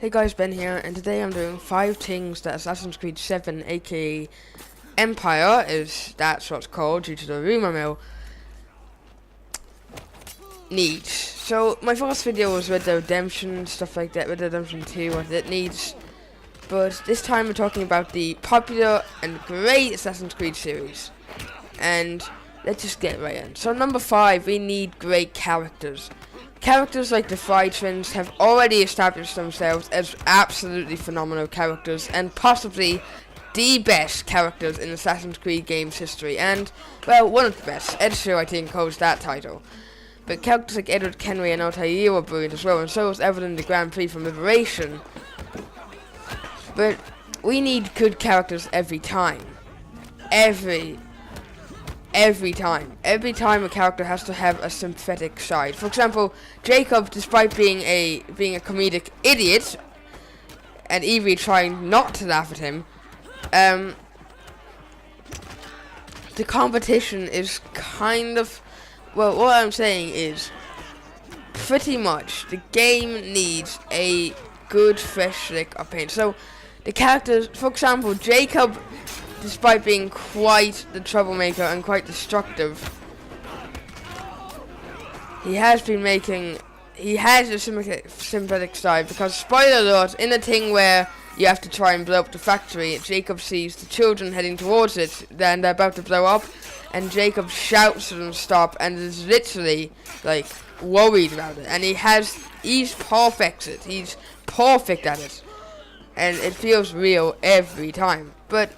Hey guys, Ben here, and today I'm doing 5 things that Assassin's Creed 7, aka Empire, that's what it's called due to the rumor mill, needs. So my first video was Red Dead Redemption, stuff like that, Red Dead Redemption 2, what it needs. But this time we're talking about the popular and great Assassin's Creed series. And let's just get right in. So number 5, we need great characters. Characters like the Fry Twins have already established themselves as absolutely phenomenal characters and possibly the best characters in Assassin's Creed games history, and, well, one of the best. Ezio, I think, holds that title. But characters like Edward Kenway and Altair were brilliant as well, and so was evident in the Grand Prix from Liberation. But we need good characters every time. Every time. Every time a character has to have a sympathetic side. For example, Jacob, despite being a comedic idiot, and Evie trying not to laugh at him, the competition is kind of, well, what I'm saying is, pretty much, the game needs a good fresh lick of paint. So, the characters, for example, Jacob, despite being quite the troublemaker and quite destructive, he has a sympathetic side, because, spoiler alert, in a thing where you have to try and blow up the factory, Jacob sees the children heading towards it, then they're about to blow up, and Jacob shouts to them to stop, and is literally, like, worried about it, and he's perfect at it, and it feels real every time. But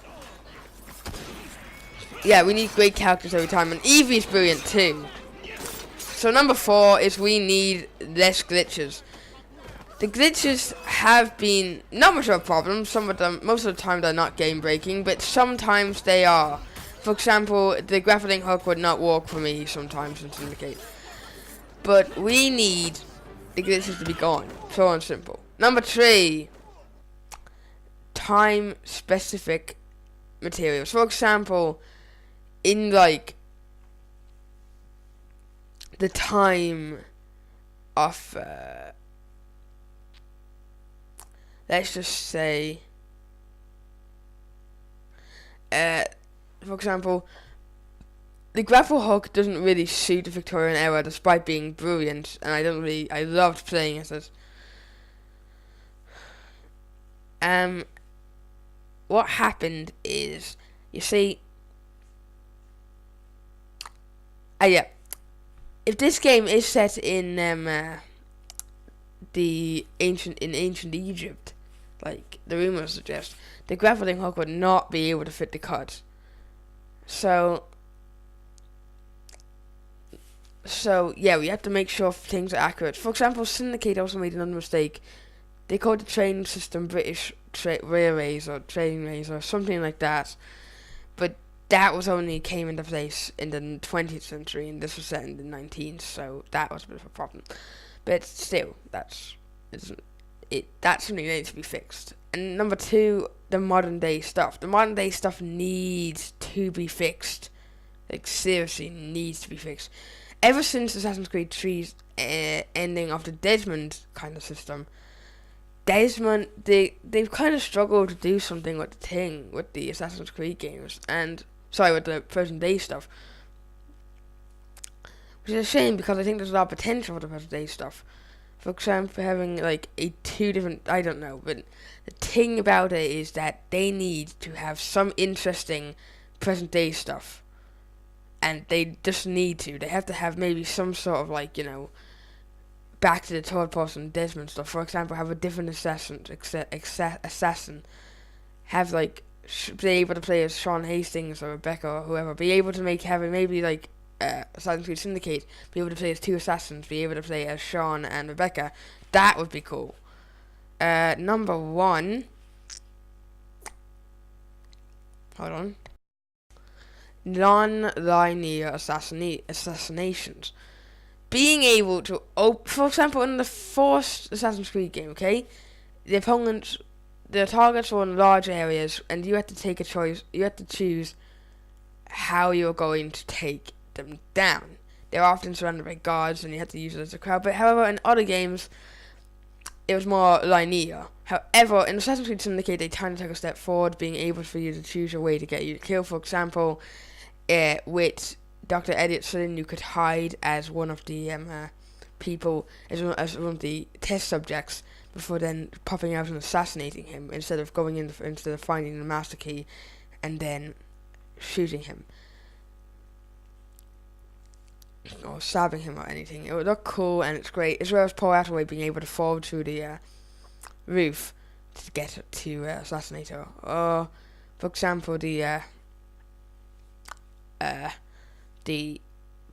yeah, we need great characters every time, and Evie's brilliant too. So number 4 is we need less glitches. The glitches have been not much of a problem. Some of them, most of the time, they're not game breaking, but sometimes they are. For example, the grappling hook would not work for me sometimes in Syndicate. But we need the glitches to be gone, pure and simple. Number 3, time specific materials. For example, in like the time of let's just say for example, the grapple hook doesn't really suit the Victorian era despite being brilliant, and I loved playing it. What happened is, you see, yeah, if this game is set in ancient Egypt, like the rumors suggest, the grappling hook would not be able to fit the cut. So yeah, we have to make sure things are accurate. For example, Syndicate also made another mistake. They called the train system British Railways or Trainways or something like that, but that was only came into place in the 20th century, and this was set in the 19th, so that was a bit of a problem. But still, that's something that needs to be fixed. And number 2, the modern day stuff. The modern day stuff needs to be fixed. Like, seriously, needs to be fixed. Ever since Assassin's Creed 3's ending of the Desmond kind of system, they've kind of struggled to do something with the Assassin's Creed games, and with the present day stuff, which is a shame, because I think there's a lot of potential for the present day stuff. For example, having like two different, I don't know, but the thing about it is that they need to have some interesting present day stuff, and they just need to. They have to have maybe some sort of, like, you know, back to the third person Desmond stuff. For example, have a different assassin, have like be able to play as Sean Hastings or Rebecca or whoever. Be able to maybe like Assassin's Creed Syndicate. Be able to play as 2 assassins. Be able to play as Sean and Rebecca. That would be cool. Number 1. Hold on. Non-linear assassinations. Being able to, for example, in the first Assassin's Creed game, okay, the targets were in large areas, and you had to take a choice. You had to choose how you're going to take them down. They're often surrounded by guards, and you have to use it as a crowd. But however, in other games, it was more linear. However, in Assassin's Creed Syndicate, they kind of took a step forward, being able for you to choose a way to get you to kill. For example, with Dr. Elliot Sullivan, you could hide as one of the people, as one of the test subjects, before then popping out and assassinating him, instead of instead of finding the master key and then shooting him or stabbing him or anything. It would look cool, and it's great, as well as Paul Attaway being able to fall through the roof to get to assassinate her. Or, for example, the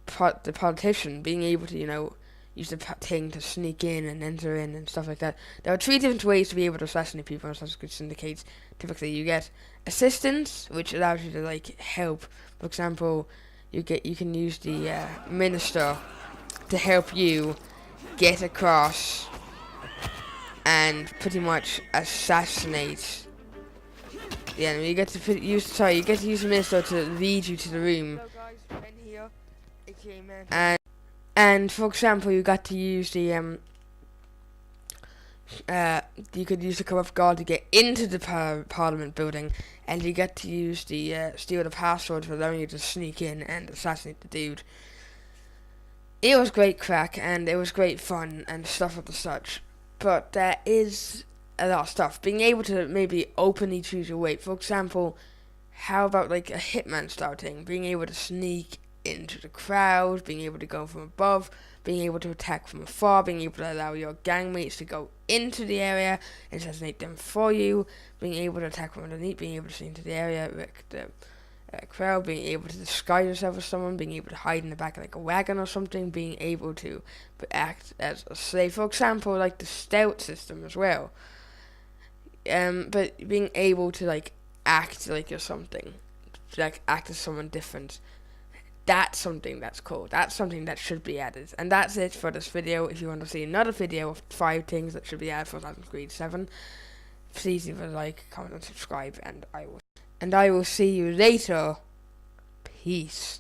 politician being able to, use the thing to sneak in and enter in and stuff like that. There are 3 different ways to be able to assassinate people in Assassin's Creed Syndicate. Typically, you get assistance, which allows you to help. For example, you can use the minister to help you get across and pretty much assassinate the enemy. You get to use the minister to lead you to the room. Hello guys, Ben here, aka Man. And for example, you got to use the you could use the corrupt guard to get into the Parliament building, and you get to use the steal the password for allowing you to sneak in and assassinate the dude. It was great crack, and it was great fun and stuff of the such. But there is a lot of stuff. Being able to maybe openly choose your way. For example, how about a hitman style thing? Being able to sneak into the crowd, being able to go from above, being able to attack from afar, being able to allow your gangmates to go into the area and assassinate them for you, being able to attack from underneath, being able to see into the area with the crowd, being able to disguise yourself as someone, being able to hide in the back of a wagon or something, being able to act as a slave. For example, the stealth system as well. But being able to act like you're something, act as someone different. That's something that's cool. That's something that should be added. And that's it for this video. If you want to see another video of 5 things that should be added for Assassin's Creed 7, please leave a like, comment, and subscribe, and I will see you later. Peace.